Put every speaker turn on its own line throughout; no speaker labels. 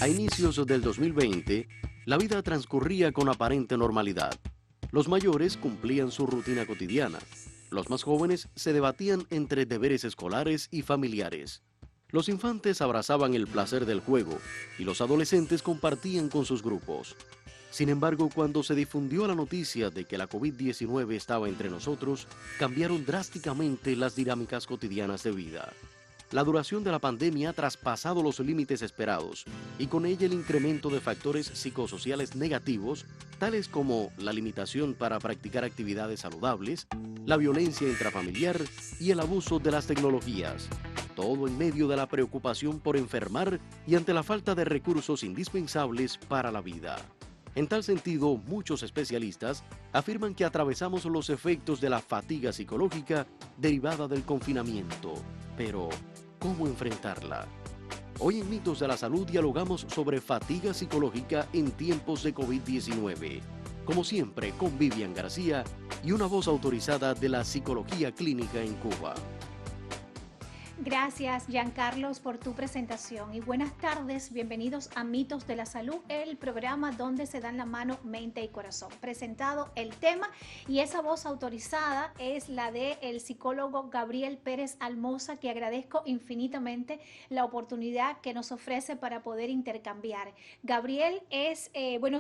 A inicios del 2020, la vida transcurría con aparente normalidad. Los mayores cumplían su rutina cotidiana. Los más jóvenes se debatían entre deberes escolares y familiares. Los infantes abrazaban el placer del juego y los adolescentes compartían con sus grupos. Sin embargo, cuando se difundió la noticia de que la COVID-19 estaba entre nosotros, cambiaron drásticamente las dinámicas cotidianas de vida. La duración de la pandemia ha traspasado los límites esperados y con ella el incremento de factores psicosociales negativos, tales como la limitación para practicar actividades saludables, la violencia intrafamiliar y el abuso de las tecnologías. Todo en medio de la preocupación por enfermar y ante la falta de recursos indispensables para la vida. En tal sentido, muchos especialistas afirman que atravesamos los efectos de la fatiga psicológica derivada del confinamiento. Pero, ¿cómo enfrentarla? Hoy en Mitos de la Salud dialogamos sobre fatiga psicológica en tiempos de COVID-19. Como siempre, con Vivian García y una voz autorizada de la psicología clínica en Cuba.
Gracias, Giancarlos, por tu presentación y buenas tardes. Bienvenidos a Mitos de la Salud, el programa donde se dan la mano mente y corazón. Presentado el tema y esa voz autorizada es la del psicólogo Gabriel Pérez Almoza, que agradezco infinitamente la oportunidad que nos ofrece para poder intercambiar. Gabriel es,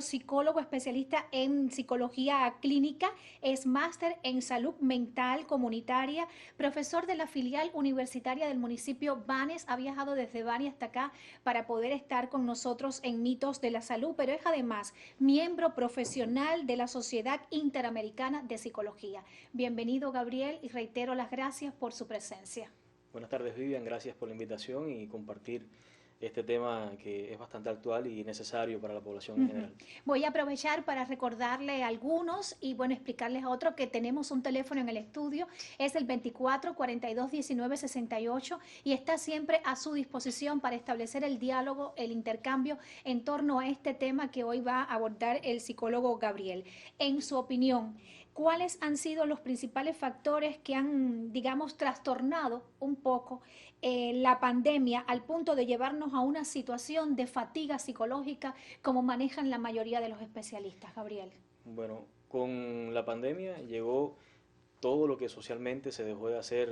psicólogo especialista en psicología clínica, es máster en salud mental comunitaria, profesor de la filial universitaria del municipio Banes, ha viajado desde Banes hasta acá para poder estar con nosotros en Mitos de la Salud, pero es además miembro profesional de la Sociedad Interamericana de Psicología. Bienvenido, Gabriel, y reitero las gracias por su presencia.
Buenas tardes, Vivian, gracias por la invitación y compartir este tema que es bastante actual y necesario para la población en general.
Voy a aprovechar para recordarle a algunos y explicarles a otros que tenemos un teléfono en el estudio, es el 24 42 19 68 y está siempre a su disposición para establecer el diálogo, el intercambio en torno a este tema que hoy va a abordar el psicólogo Gabriel. En su opinión, ¿cuáles han sido los principales factores que han, digamos, trastornado un poco la pandemia al punto de llevarnos a una situación de fatiga psicológica como manejan la mayoría de los especialistas, Gabriel?
Bueno, con la pandemia llegó todo lo que socialmente se dejó de hacer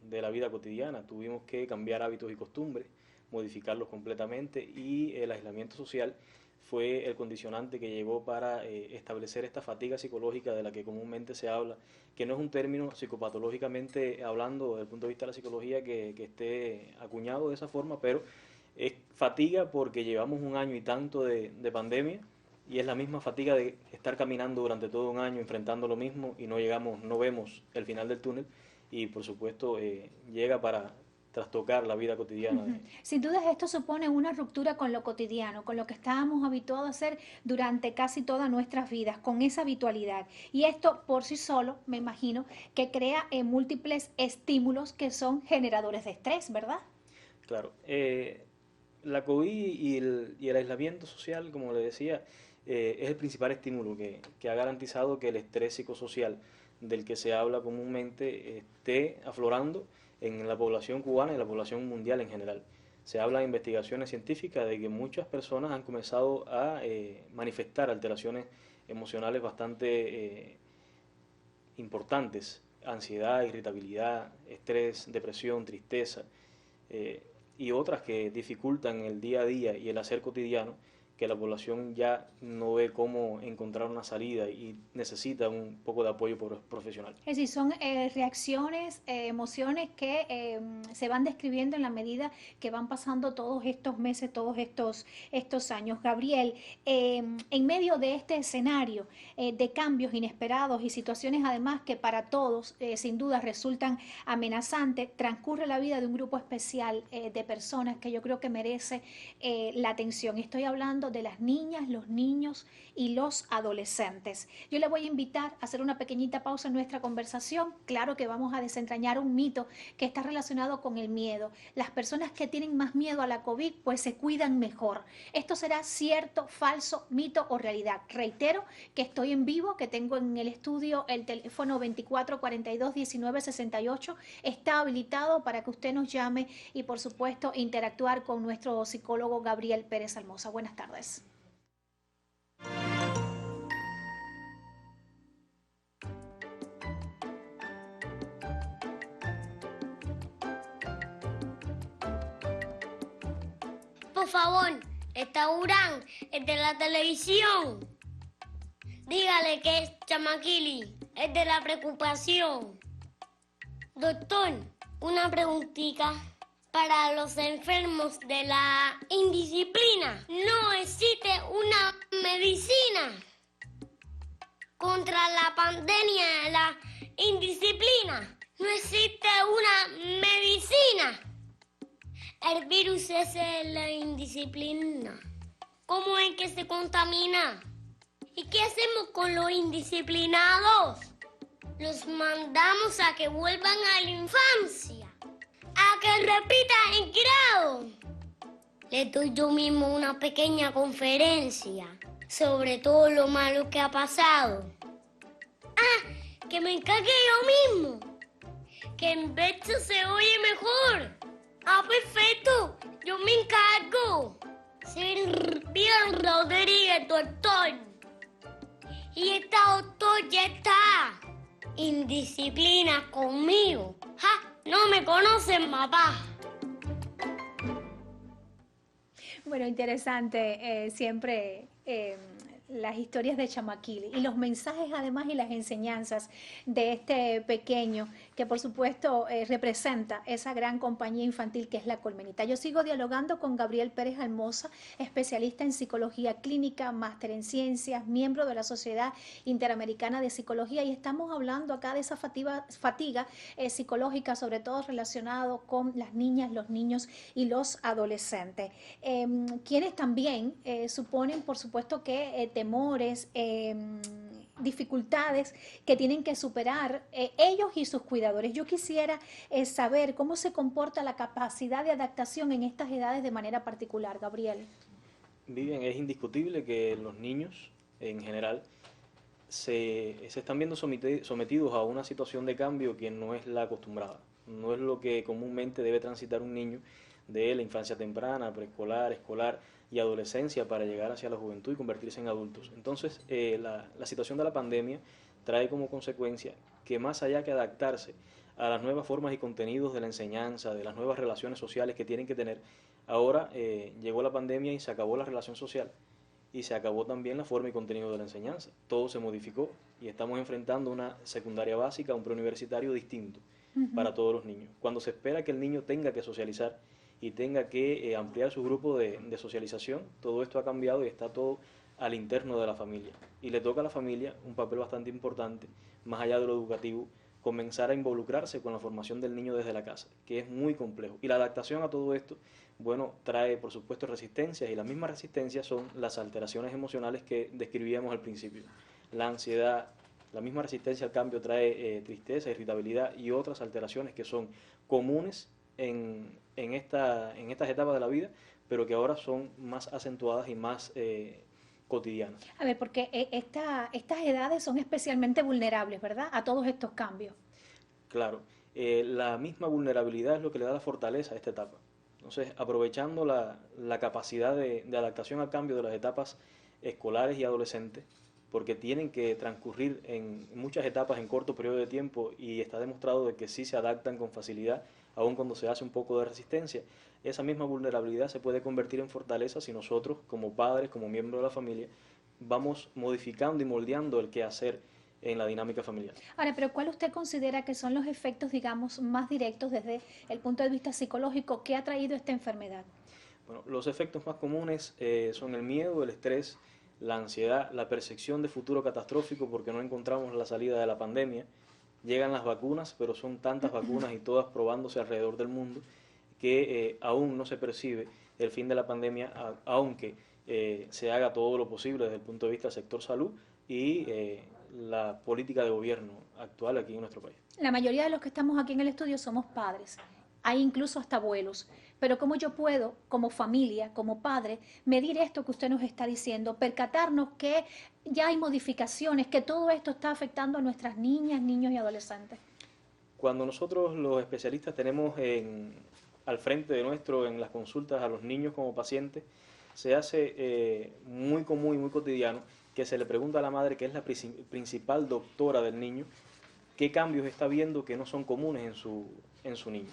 de la vida cotidiana. Tuvimos que cambiar hábitos y costumbres, modificarlos completamente y el aislamiento social fue el condicionante que llegó para establecer esta fatiga psicológica de la que comúnmente se habla, que no es un término psicopatológicamente hablando desde el punto de vista de la psicología que esté acuñado de esa forma, pero es fatiga porque llevamos un año y tanto de pandemia y es la misma fatiga de estar caminando durante todo un año enfrentando lo mismo y no vemos el final del túnel y por supuesto llega para trastocar la vida cotidiana.
Sin duda esto supone una ruptura con lo cotidiano, con lo que estábamos habituados a hacer durante casi todas nuestras vidas, con esa habitualidad. Y esto por sí solo, me imagino, que crea múltiples estímulos que son generadores de estrés, ¿verdad?
Claro. La COVID y el aislamiento social, como le decía, es el principal estímulo que ha garantizado que el estrés psicosocial del que se habla comúnmente esté aflorando en la población cubana y en la población mundial en general. Se habla en investigaciones científicas de que muchas personas han comenzado a manifestar alteraciones emocionales bastante importantes, ansiedad, irritabilidad, estrés, depresión, tristeza, y otras que dificultan el día a día y el hacer cotidiano, que la población ya no ve cómo encontrar una salida y necesita un poco de apoyo profesional.
Es decir, son reacciones, emociones que se van describiendo en la medida que van pasando todos estos meses, todos estos años. Gabriel, en medio de este escenario de cambios inesperados y situaciones además que para todos sin duda resultan amenazantes, transcurre la vida de un grupo especial de personas que yo creo que merece la atención. Estoy hablando hablando de las niñas, los niños y los adolescentes. Yo le voy a invitar a hacer una pequeñita pausa en nuestra conversación. Claro que vamos a desentrañar un mito que está relacionado con el miedo. Las personas que tienen más miedo a la COVID pues se cuidan mejor. ¿Esto será cierto, falso, mito o realidad? Reitero que estoy en vivo, que tengo en el estudio el teléfono 2442-1968. Está habilitado para que usted nos llame y por supuesto interactuar con nuestro psicólogo Gabriel Pérez Almoza. Buenas tardes.
Por favor, Estaurán, el de la televisión. Dígale que es Chamaquili, el de la preocupación. Doctor, una preguntita. Para los enfermos de la indisciplina, no existe una medicina contra la pandemia de la indisciplina. No existe una medicina. El virus es la indisciplina. ¿Cómo es que se contamina? ¿Y qué hacemos con los indisciplinados? Los mandamos a que vuelvan a la infancia, a que repitan el grado. Les doy yo mismo una pequeña conferencia sobre todo lo malo que ha pasado. Ah, que me encargue yo mismo, que en Beto se oye mejor. Ah, perfecto, yo me encargo. Silvia Rodríguez, doctor. Y esta doctor ya está. Indisciplina conmigo. ¡Ja! No me conocen, papá.
Bueno, interesante siempre las historias de Chamaquili y los mensajes además y las enseñanzas de este pequeño que por supuesto representa esa gran compañía infantil que es La Colmenita. Yo sigo dialogando con Gabriel Pérez Almoza, especialista en psicología clínica, máster en ciencias, miembro de la Sociedad Interamericana de Psicología, y estamos hablando acá de esa fatiga psicológica, sobre todo relacionado con las niñas, los niños y los adolescentes, quienes también suponen por supuesto que temores, dificultades que tienen que superar ellos y sus cuidadores. Yo quisiera saber cómo se comporta la capacidad de adaptación en estas edades de manera particular, Gabriel.
Vivian, es indiscutible que los niños en general se están viendo sometidos a una situación de cambio que no es la acostumbrada, no es lo que comúnmente debe transitar un niño de la infancia temprana, preescolar, escolar y adolescencia para llegar hacia la juventud y convertirse en adultos. Entonces, la situación de la pandemia trae como consecuencia que más allá que adaptarse a las nuevas formas y contenidos de la enseñanza, de las nuevas relaciones sociales que tienen que tener, ahora llegó la pandemia y se acabó la relación social y se acabó también la forma y contenido de la enseñanza. Todo se modificó y estamos enfrentando una secundaria básica, un preuniversitario distinto para todos los niños. Cuando se espera que el niño tenga que socializar y tenga que ampliar su grupo de socialización, todo esto ha cambiado y está todo al interno de la familia. Y le toca a la familia un papel bastante importante, más allá de lo educativo, comenzar a involucrarse con la formación del niño desde la casa, que es muy complejo. Y la adaptación a todo esto, bueno, trae por supuesto resistencias, y las mismas resistencias son las alteraciones emocionales que describíamos al principio. La ansiedad, la misma resistencia al cambio trae tristeza, irritabilidad y otras alteraciones que son comunes en estas etapas de la vida, pero que ahora son más acentuadas y más cotidianas.
A ver, porque estas edades son especialmente vulnerables, ¿verdad?, a todos estos cambios.
Claro, la misma vulnerabilidad es lo que le da la fortaleza a esta etapa. Entonces, aprovechando la capacidad de adaptación al cambio de las etapas escolares y adolescentes, porque tienen que transcurrir en muchas etapas en corto periodo de tiempo y está demostrado de que sí se adaptan con facilidad, aun cuando se hace un poco de resistencia. Esa misma vulnerabilidad se puede convertir en fortaleza si nosotros, como padres, como miembros de la familia, vamos modificando y moldeando el quehacer en la dinámica familiar.
Ahora, pero ¿cuál usted considera que son los efectos, digamos, más directos desde el punto de vista psicológico que ha traído esta enfermedad?
Bueno, los efectos más comunes son el miedo, el estrés, la ansiedad, la percepción de futuro catastrófico porque no encontramos la salida de la pandemia. Llegan las vacunas, pero son tantas vacunas y todas probándose alrededor del mundo que aún no se percibe el fin de la pandemia, aunque se haga todo lo posible desde el punto de vista del sector salud y la política de gobierno actual aquí en nuestro país.
La mayoría de los que estamos aquí en el estudio somos padres, hay incluso hasta abuelos, pero ¿cómo yo puedo, como familia, como padre, medir esto que usted nos está diciendo, percatarnos que ya hay modificaciones, que todo esto está afectando a nuestras niñas, niños y adolescentes?
Cuando nosotros los especialistas tenemos al frente de en las consultas a los niños como pacientes, se hace muy común y muy cotidiano que se le pregunta a la madre, que es la principal doctora del niño, qué cambios está viendo que no son comunes en su niño.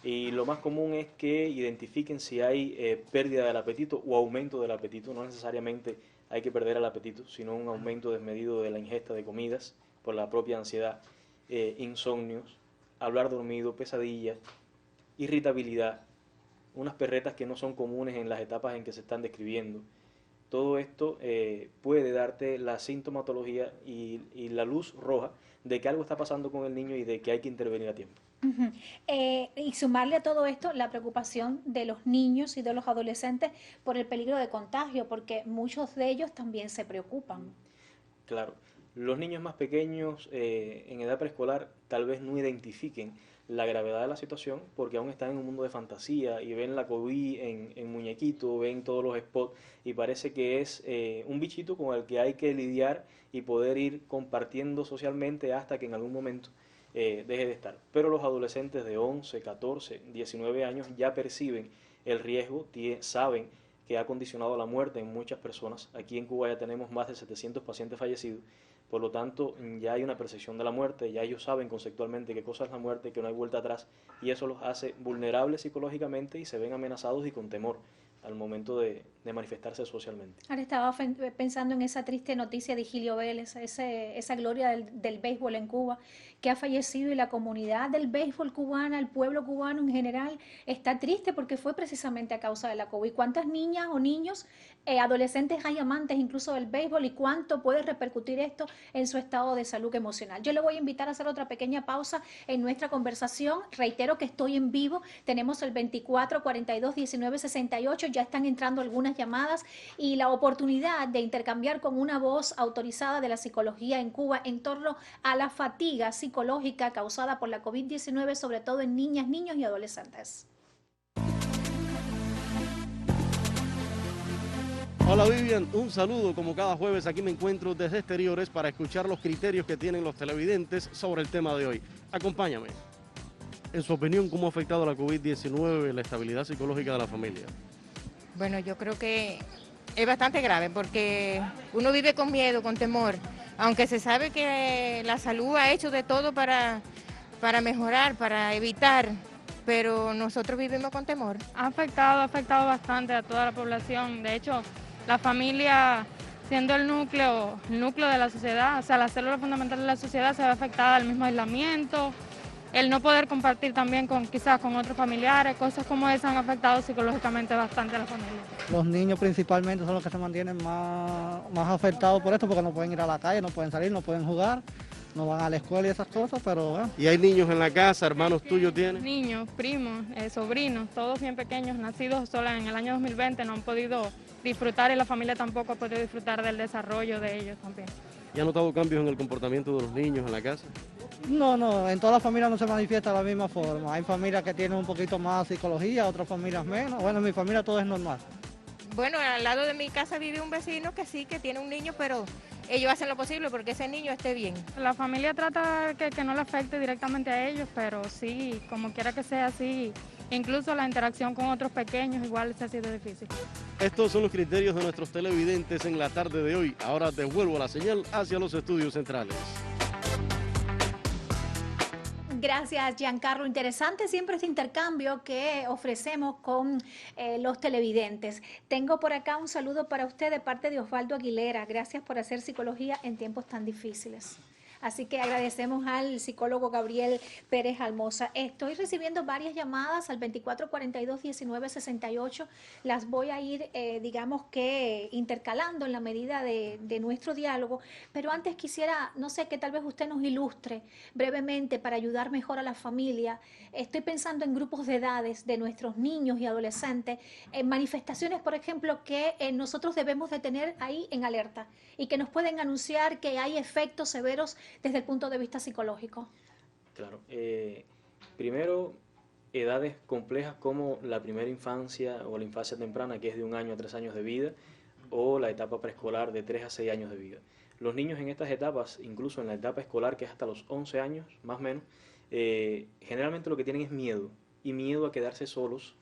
Y lo más común es que identifiquen si hay pérdida del apetito o aumento del apetito. No necesariamente hay que perder el apetito, sino un aumento desmedido de la ingesta de comidas por la propia ansiedad, insomnios, hablar dormido, pesadillas, irritabilidad, unas perretas que no son comunes en las etapas en que se están describiendo. Todo esto puede darte la sintomatología y la luz roja de que algo está pasando con el niño y de que hay que intervenir a tiempo.
Y sumarle a todo esto la preocupación de los niños y de los adolescentes por el peligro de contagio, porque muchos de ellos también se preocupan.
Claro, los niños más pequeños en edad preescolar tal vez no identifiquen la gravedad de la situación porque aún están en un mundo de fantasía y ven la COVID en muñequito, ven todos los spots y parece que es un bichito con el que hay que lidiar y poder ir compartiendo socialmente hasta que en algún momento deje de estar. Pero los adolescentes de 11, 14, 19 años ya perciben el riesgo, saben que ha condicionado la muerte en muchas personas. Aquí en Cuba ya tenemos más de 700 pacientes fallecidos. Por lo tanto, ya hay una percepción de la muerte, ya ellos saben conceptualmente qué cosa es la muerte, que no hay vuelta atrás, y eso los hace vulnerables psicológicamente y se ven amenazados y con temor al momento de manifestarse socialmente.
Ahora estaba pensando en esa triste noticia de Higilio Vélez, esa gloria del béisbol en Cuba, que ha fallecido, y la comunidad del béisbol cubana, el pueblo cubano en general, está triste porque fue precisamente a causa de la COVID. ¿Cuántas niñas o niños, adolescentes hay amantes incluso del béisbol, y cuánto puede repercutir esto en su estado de salud emocional? Yo le voy a invitar a hacer otra pequeña pausa en nuestra conversación. Reitero que estoy en vivo, tenemos el 24 42 19 68, ya están entrando algunas llamadas y la oportunidad de intercambiar con una voz autorizada de la psicología en Cuba en torno a la fatiga psicológica causada por la COVID-19, sobre todo en niñas, niños y adolescentes.
Hola Vivian, un saludo. Como cada jueves aquí me encuentro desde exteriores para escuchar los criterios que tienen los televidentes sobre el tema de hoy. Acompáñame. En su opinión, ¿cómo ha afectado la COVID-19 la estabilidad psicológica de la familia?
Bueno, yo creo que es bastante grave porque uno vive con miedo, con temor, aunque se sabe que la salud ha hecho de todo para mejorar, para evitar, pero nosotros vivimos con temor.
Ha afectado bastante a toda la población. De hecho, la familia, siendo el núcleo de la sociedad, o sea, la célula fundamental de la sociedad, se ve afectada al mismo aislamiento, el no poder compartir también quizás con otros familiares, cosas como esas han afectado psicológicamente bastante a la familia.
Los niños principalmente son los que se mantienen más afectados por esto porque no pueden ir a la calle, no pueden salir, no pueden jugar, no van a la escuela y esas cosas, pero...
¿Y hay niños en la casa, hermanos tuyos tienes?
Niños, primos, sobrinos, todos bien pequeños, nacidos solo en el año 2020, no han podido disfrutar y la familia tampoco ha podido disfrutar del desarrollo de ellos también.
¿Y ha notado cambios en el comportamiento de los niños en la casa?
No, en todas las familias no se manifiesta de la misma forma. Hay familias que tienen un poquito más psicología, otras familias menos. Bueno, en mi familia todo es normal.
Bueno, al lado de mi casa vive un vecino que sí, que tiene un niño, pero ellos hacen lo posible porque ese niño esté bien.
La familia trata que no le afecte directamente a ellos, pero sí, como quiera que sea así, incluso la interacción con otros pequeños igual se ha sido difícil.
Estos son los criterios de nuestros televidentes en la tarde de hoy. Ahora devuelvo la señal hacia los estudios centrales.
Gracias, Giancarlo. Interesante siempre este intercambio que ofrecemos con los televidentes. Tengo por acá un saludo para usted de parte de Osvaldo Aguilera. Gracias por hacer psicología en tiempos tan difíciles. Así que agradecemos al psicólogo Gabriel Pérez Almoza. Estoy recibiendo varias llamadas al 2442-1968. Las voy a ir, digamos que, intercalando en la medida de nuestro diálogo. Pero antes quisiera, no sé, que tal vez usted nos ilustre brevemente para ayudar mejor a la familia. Estoy pensando en grupos de edades de nuestros niños y adolescentes, en manifestaciones, por ejemplo, que nosotros debemos de tener ahí en alerta y que nos pueden anunciar que hay efectos severos desde el punto de vista psicológico.
Claro. Primero, edades complejas como la primera infancia o la infancia temprana, que es de 1 año a 3 años de vida, o la etapa preescolar de 3 a 6 años de vida. Los niños en estas etapas, incluso en la etapa escolar, que es hasta los 11 años, más o menos, generalmente lo que tienen es miedo, y miedo a quedarse solos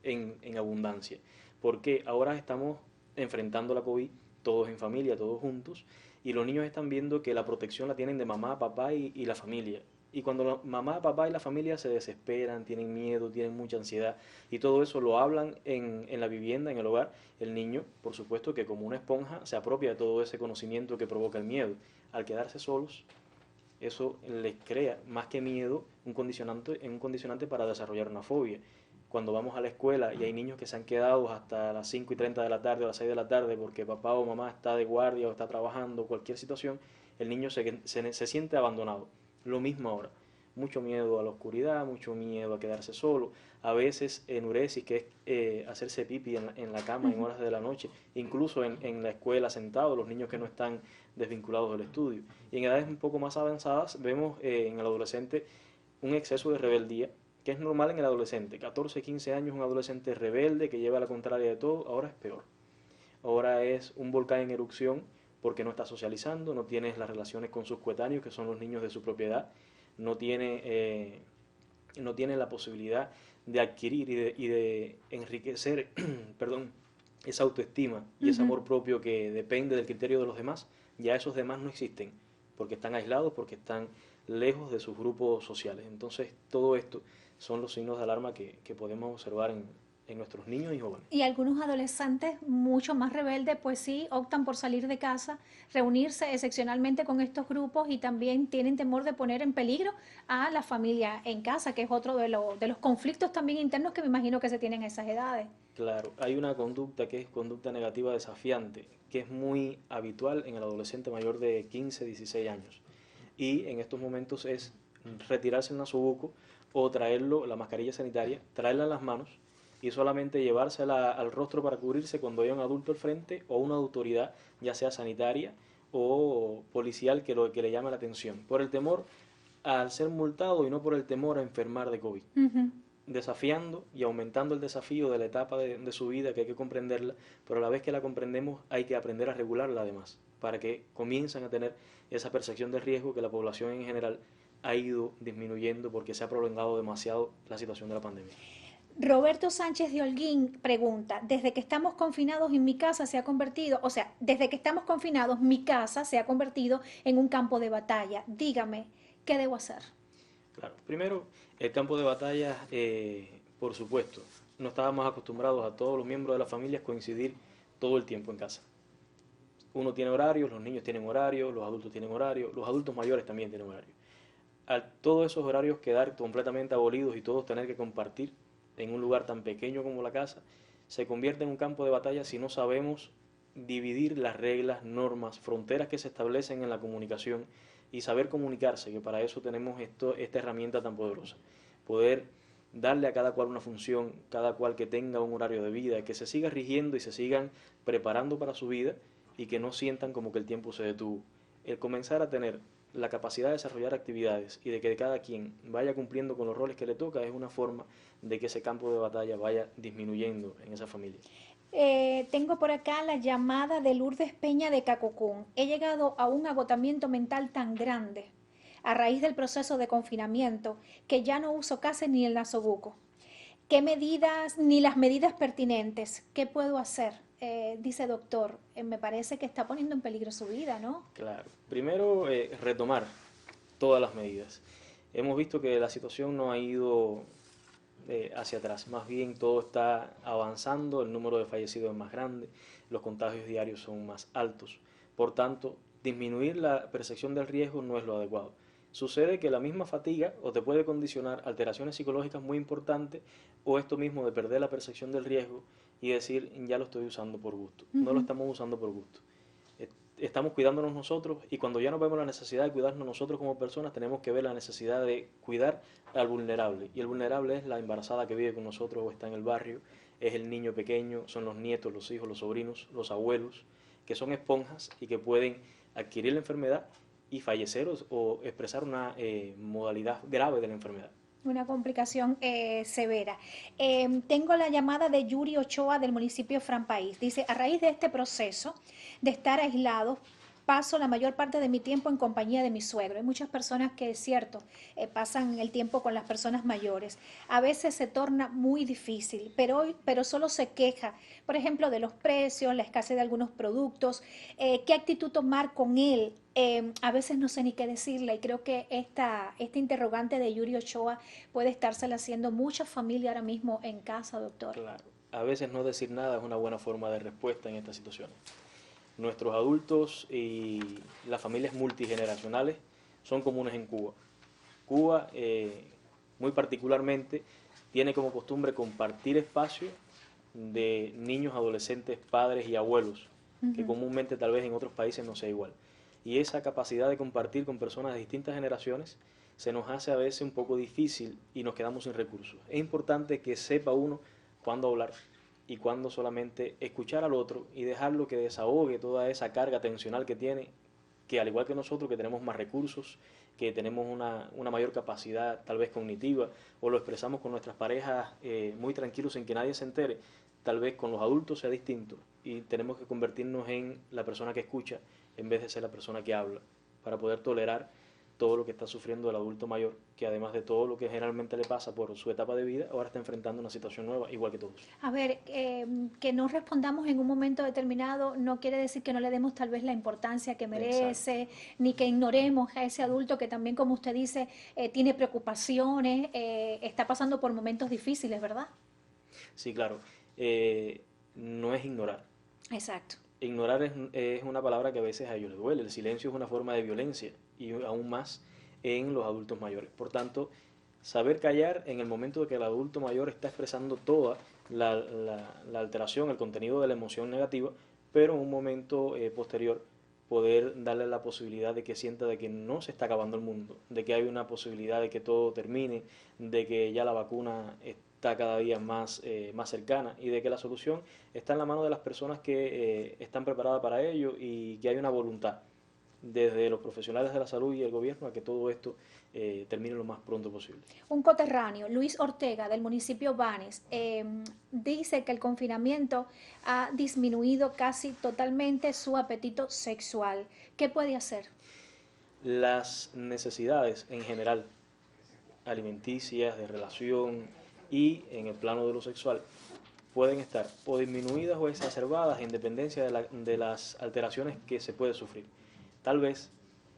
en abundancia, porque ahora estamos enfrentando la COVID, todos en familia, todos juntos, y los niños están viendo que la protección la tienen de mamá, papá y la familia. Y cuando la mamá, papá y la familia se desesperan, tienen miedo, tienen mucha ansiedad, y todo eso lo hablan en la vivienda, en el hogar, el niño, por supuesto que como una esponja, se apropia de todo ese conocimiento que provoca el miedo. Al quedarse solos, eso les crea, más que miedo, un condicionante para desarrollar una fobia. Cuando vamos a la escuela y hay niños que se han quedado hasta las 5:30 de la tarde o las 6 de la tarde porque papá o mamá está de guardia o está trabajando, cualquier situación, el niño se siente abandonado. Lo mismo ahora, mucho miedo a la oscuridad, mucho miedo a quedarse solo, a veces enuresis, que es hacerse pipí en la cama en horas de la noche, incluso en la escuela sentado, los niños que no están desvinculados del estudio. Y en edades un poco más avanzadas vemos en el adolescente un exceso de rebeldía, que es normal en el adolescente. 14, 15 años, un adolescente rebelde que lleva a la contraria de todo, ahora es peor. Ahora es un volcán en erupción porque no está socializando, no tiene las relaciones con sus coetáneos, que son los niños de su propiedad, no tiene la posibilidad de adquirir y de enriquecer perdón, esa autoestima y ese amor propio que depende del criterio de los demás. Ya esos demás no existen, porque están aislados, porque están lejos de sus grupos sociales. Entonces, todo esto son los signos de alarma que podemos observar en nuestros niños y jóvenes.
Y algunos adolescentes mucho más rebeldes, pues sí, optan por salir de casa, reunirse excepcionalmente con estos grupos y también tienen temor de poner en peligro a la familia en casa, que es otro de los conflictos también internos que me imagino que se tienen a esas edades.
Claro, hay una conducta que es conducta negativa desafiante, que es muy habitual en el adolescente mayor de 15, 16 años. Y en estos momentos es retirarse el nasobuco o traerlo, la mascarilla sanitaria, traerla en las manos y solamente llevársela al rostro para cubrirse cuando haya un adulto al frente o una autoridad, ya sea sanitaria o policial, que le llame la atención, por el temor al ser multado y no por el temor a enfermar de COVID. Desafiando y aumentando el desafío de la etapa de su vida, que hay que comprenderla, pero a la vez que la comprendemos hay que aprender a regularla además, para que comiencen a tener esa percepción de riesgo que la población en general ha ido disminuyendo porque se ha prolongado demasiado la situación de la pandemia.
Roberto Sánchez de Holguín pregunta, desde que estamos confinados en mi casa se ha convertido, o sea, desde que estamos confinados mi casa se ha convertido en un campo de batalla. Dígame, ¿qué debo hacer?
Claro, primero, el campo de batalla, por supuesto, no estábamos acostumbrados a todos los miembros de las familias coincidir todo el tiempo en casa. Uno tiene horarios, los niños tienen horarios, los adultos tienen horarios, los adultos mayores también tienen horarios. Al todos esos horarios quedar completamente abolidos y todos tener que compartir en un lugar tan pequeño como la casa, se convierte en un campo de batalla si no sabemos dividir las reglas, normas, fronteras que se establecen en la comunicación y saber comunicarse, que para eso tenemos esta herramienta tan poderosa. Poder darle a cada cual una función, cada cual que tenga un horario de vida, que se siga rigiendo y se sigan preparando para su vida y que no sientan como que el tiempo se detuvo. El comenzar a tener la capacidad de desarrollar actividades y de que cada quien vaya cumpliendo con los roles que le toca es una forma de que ese campo de batalla vaya disminuyendo en esa familia.
Tengo por acá la llamada de Lourdes Peña de Cacocún. He llegado a un agotamiento mental tan grande a raíz del proceso de confinamiento que ya no uso casi ni el nasobuco. ¿Qué medidas, ni las medidas pertinentes? ¿Qué puedo hacer? Dice doctor, me parece que está poniendo en peligro su vida, ¿no?
Claro. Primero, retomar todas las medidas. Hemos visto que la situación no ha ido hacia atrás, más bien todo está avanzando, el número de fallecidos es más grande, los contagios diarios son más altos. Por tanto, disminuir la percepción del riesgo no es lo adecuado. Sucede que la misma fatiga o te puede condicionar alteraciones psicológicas muy importantes, o esto mismo de perder la percepción del riesgo y decir, ya lo estoy usando por gusto. No lo estamos usando por gusto. Estamos cuidándonos nosotros, y cuando ya no vemos la necesidad de cuidarnos nosotros como personas, tenemos que ver la necesidad de cuidar al vulnerable. Y el vulnerable es la embarazada que vive con nosotros o está en el barrio, es el niño pequeño, son los nietos, los hijos, los sobrinos, los abuelos, que son esponjas y que pueden adquirir la enfermedad y fallecer o expresar una modalidad grave de la enfermedad.
Una complicación severa. Tengo la llamada de Yuri Ochoa del municipio de Fran País. Dice, a raíz de este proceso de estar aislados, paso la mayor parte de mi tiempo en compañía de mi suegro. Hay muchas personas que, es cierto, pasan el tiempo con las personas mayores. A veces se torna muy difícil, pero solo se queja, por ejemplo, de los precios, la escasez de algunos productos. ¿Qué actitud tomar con él? A veces no sé ni qué decirle, y creo que este interrogante de Yuri Ochoa puede estársela haciendo mucha familia ahora mismo en casa, doctor.
Claro, a veces no decir nada es una buena forma de respuesta en estas situaciones. Nuestros adultos y las familias multigeneracionales son comunes en Cuba. Cuba, muy particularmente, tiene como costumbre compartir espacio de niños, adolescentes, padres y abuelos, que comúnmente tal vez en otros países no sea igual. Y esa capacidad de compartir con personas de distintas generaciones se nos hace a veces un poco difícil y nos quedamos sin recursos. Es importante que sepa uno cuándo hablar y cuándo solamente escuchar al otro y dejarlo que desahogue toda esa carga tensional que tiene, que al igual que nosotros, que tenemos más recursos, que tenemos una mayor capacidad tal vez cognitiva, o lo expresamos con nuestras parejas muy tranquilos sin que nadie se entere, tal vez con los adultos sea distinto y tenemos que convertirnos en la persona que escucha en vez de ser la persona que habla, para poder tolerar todo lo que está sufriendo el adulto mayor, que además de todo lo que generalmente le pasa por su etapa de vida, ahora está enfrentando una situación nueva, igual que todos.
A ver, que no respondamos en un momento determinado no quiere decir que no le demos tal vez la importancia que merece, ni que ignoremos a ese adulto que también, como usted dice, tiene preocupaciones, está pasando por momentos difíciles, ¿verdad?
Sí, claro. No es ignorar.
Exacto.
Ignorar es una palabra que a veces a ellos les duele. El silencio es una forma de violencia, y aún más en los adultos mayores. Por tanto, saber callar en el momento de que el adulto mayor está expresando toda la alteración, el contenido de la emoción negativa, pero en un momento posterior poder darle la posibilidad de que sienta de que no se está acabando el mundo, de que hay una posibilidad de que todo termine, de que ya la vacuna está cada día más cercana y de que la solución está en la mano de las personas que están preparadas para ello, y que hay una voluntad desde los profesionales de la salud y el gobierno a que todo esto termine lo más pronto posible.
Un coterráneo, Luis Ortega, del municipio Banes, dice que el confinamiento ha disminuido casi totalmente su apetito sexual. ¿Qué puede hacer?
Las necesidades en general, alimenticias, de relación y en el plano de lo sexual, pueden estar o disminuidas o exacerbadas en dependencia de las alteraciones que se puede sufrir. Tal vez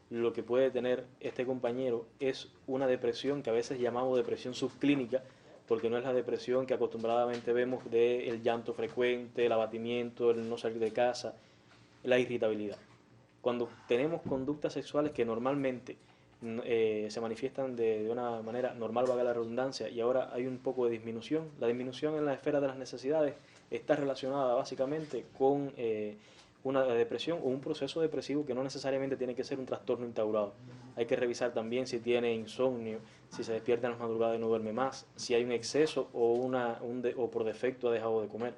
lo que puede tener este compañero es una depresión que a veces llamamos depresión subclínica, porque no es la depresión que acostumbradamente vemos del llanto frecuente, el abatimiento, el no salir de casa, la irritabilidad. Cuando tenemos conductas sexuales que normalmente se manifiestan de una manera normal, valga la redundancia, y ahora hay un poco de disminución, la disminución en la esfera de las necesidades está relacionada básicamente con una depresión o un proceso depresivo que no necesariamente tiene que ser un trastorno instaurado. Hay que revisar también si tiene insomnio, si se despierta en las madrugadas y no duerme más, si hay un exceso o por defecto ha dejado de comer.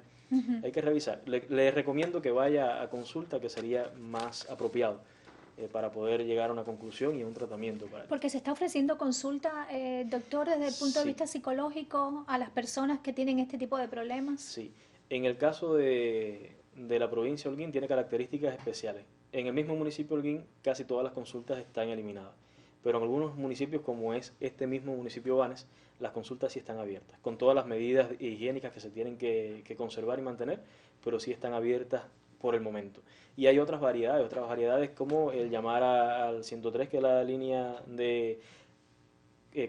Hay que revisar. Le recomiendo que vaya a consulta, que sería más apropiado para poder llegar a una conclusión y a un tratamiento para él.
Porque se está ofreciendo consulta, doctor, desde el punto de vista psicológico a las personas que tienen este tipo de problemas.
Sí. En el caso de la provincia de Holguín tiene características especiales. En el mismo municipio de Holguín casi todas las consultas están eliminadas, pero en algunos municipios, como es este mismo municipio Banes, las consultas sí están abiertas, con todas las medidas higiénicas que se tienen que conservar y mantener, pero sí están abiertas por el momento. Y hay otras variedades como el llamar al 103, que es la línea de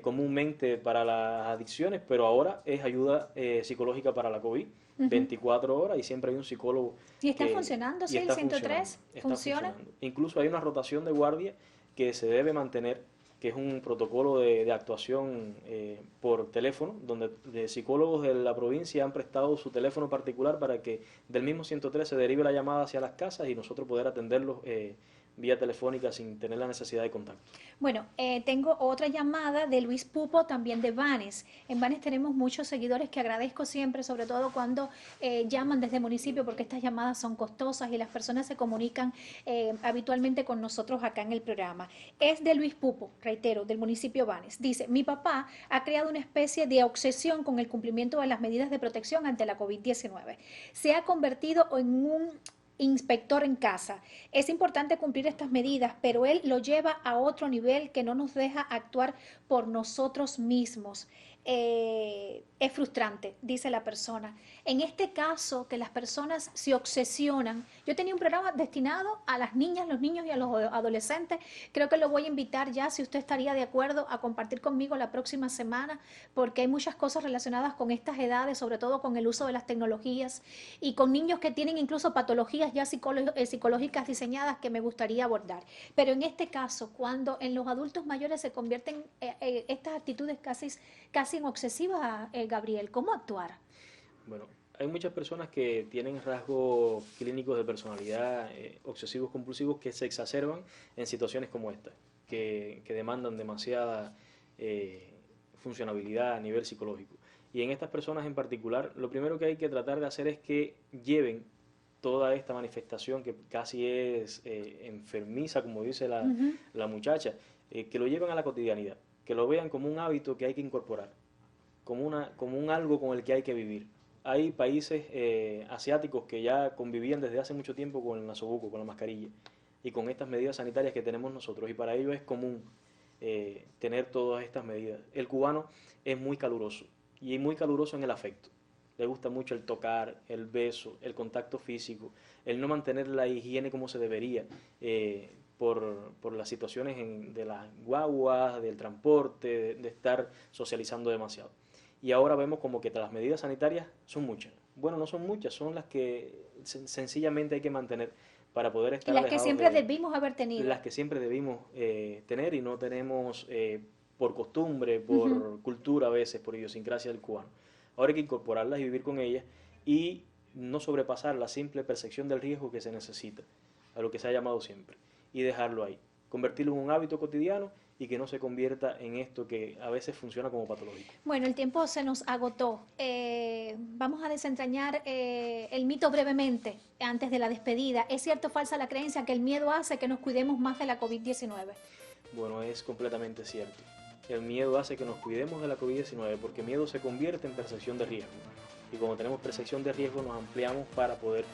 comúnmente para las adicciones, pero ahora es ayuda psicológica para la COVID, 24 horas y siempre hay un psicólogo.
¿Y está funcionando? ¿Sí, el 103 funciona?
Incluso hay una rotación de guardia que se debe mantener, que es un protocolo de actuación por teléfono, donde psicólogos de la provincia han prestado su teléfono particular para que del mismo 103 se derive la llamada hacia las casas y nosotros poder atenderlos vía telefónica sin tener la necesidad de contacto.
Bueno, tengo otra llamada de Luis Pupo, también de Banes. En Banes tenemos muchos seguidores que agradezco siempre, sobre todo cuando llaman desde el municipio, porque estas llamadas son costosas y las personas se comunican habitualmente con nosotros acá en el programa. Es de Luis Pupo, reitero, del municipio Banes. Dice, mi papá ha creado una especie de obsesión con el cumplimiento de las medidas de protección ante la COVID-19. Se ha convertido en un inspector en casa. Es importante cumplir estas medidas, pero él lo lleva a otro nivel que no nos deja actuar por nosotros mismos. Es frustrante, dice la persona. En este caso, que las personas se obsesionan, yo tenía un programa destinado a las niñas, los niños y a los adolescentes. Creo que lo voy a invitar ya, si usted estaría de acuerdo, a compartir conmigo la próxima semana, porque hay muchas cosas relacionadas con estas edades, sobre todo con el uso de las tecnologías y con niños que tienen incluso patologías ya psicológicas diseñadas que me gustaría abordar. Pero en este caso, cuando en los adultos mayores se convierten estas actitudes casi en obsesivas, Gabriel, ¿cómo actuar?
Bueno, hay muchas personas que tienen rasgos clínicos de personalidad obsesivos compulsivos que se exacerban en situaciones como esta, que demandan demasiada funcionabilidad a nivel psicológico. Y en estas personas en particular, lo primero que hay que tratar de hacer es que lleven toda esta manifestación que casi es enfermiza, como dice la muchacha, que lo lleven a la cotidianidad, que lo vean como un hábito que hay que incorporar, como un algo con el que hay que vivir. Hay países asiáticos que ya convivían desde hace mucho tiempo con el nasobuco, con la mascarilla, y con estas medidas sanitarias que tenemos nosotros, y para ellos es común tener todas estas medidas. El cubano es muy caluroso, y muy caluroso en el afecto. Le gusta mucho el tocar, el beso, el contacto físico, el no mantener la higiene como se debería, por las situaciones de las guaguas, del transporte, de estar socializando demasiado. Y ahora vemos como que las medidas sanitarias son muchas. Bueno, no son muchas, son las que sencillamente hay que mantener para poder estar
alejados. Las que siempre debimos haber tenido.
Las que siempre debimos tener y no tenemos por costumbre, por cultura a veces, por idiosincrasia del cubano. Ahora hay que incorporarlas y vivir con ellas y no sobrepasar la simple percepción del riesgo que se necesita, a lo que se ha llamado siempre, y dejarlo ahí, convertirlo en un hábito cotidiano y que no se convierta en esto que a veces funciona como patológico.
Bueno, el tiempo se nos agotó. Vamos a desentrañar el mito brevemente antes de la despedida. ¿Es cierto o falsa la creencia que el miedo hace que nos cuidemos más de la COVID-19?
Bueno, es completamente cierto. El miedo hace que nos cuidemos de la COVID-19 porque miedo se convierte en percepción de riesgo. Y como tenemos percepción de riesgo, nos ampliamos para poder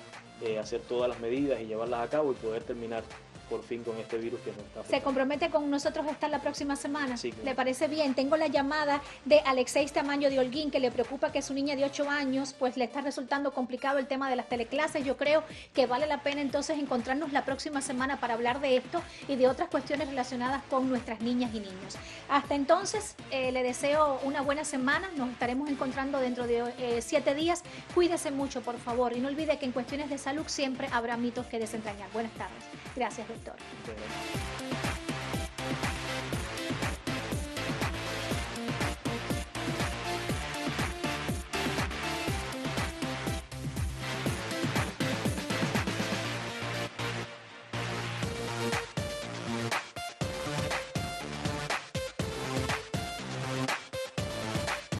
hacer todas las medidas y llevarlas a cabo y poder terminar por fin con este virus que nos está afectando.
¿Se compromete con nosotros a estar la próxima semana?
Sí, claro.
¿Le parece bien? Tengo la llamada de Alexei Tamayo de Holguín, que le preocupa que su niña de 8 años pues le está resultando complicado el tema de las teleclases. Yo creo que vale la pena entonces encontrarnos la próxima semana para hablar de esto y de otras cuestiones relacionadas con nuestras niñas y niños. Hasta entonces, le deseo una buena semana. Nos estaremos encontrando dentro de 7 días. Cuídese mucho, por favor, y no olvide que en cuestiones de salud siempre habrá mitos que desentrañar. Buenas tardes. Gracias, doctor.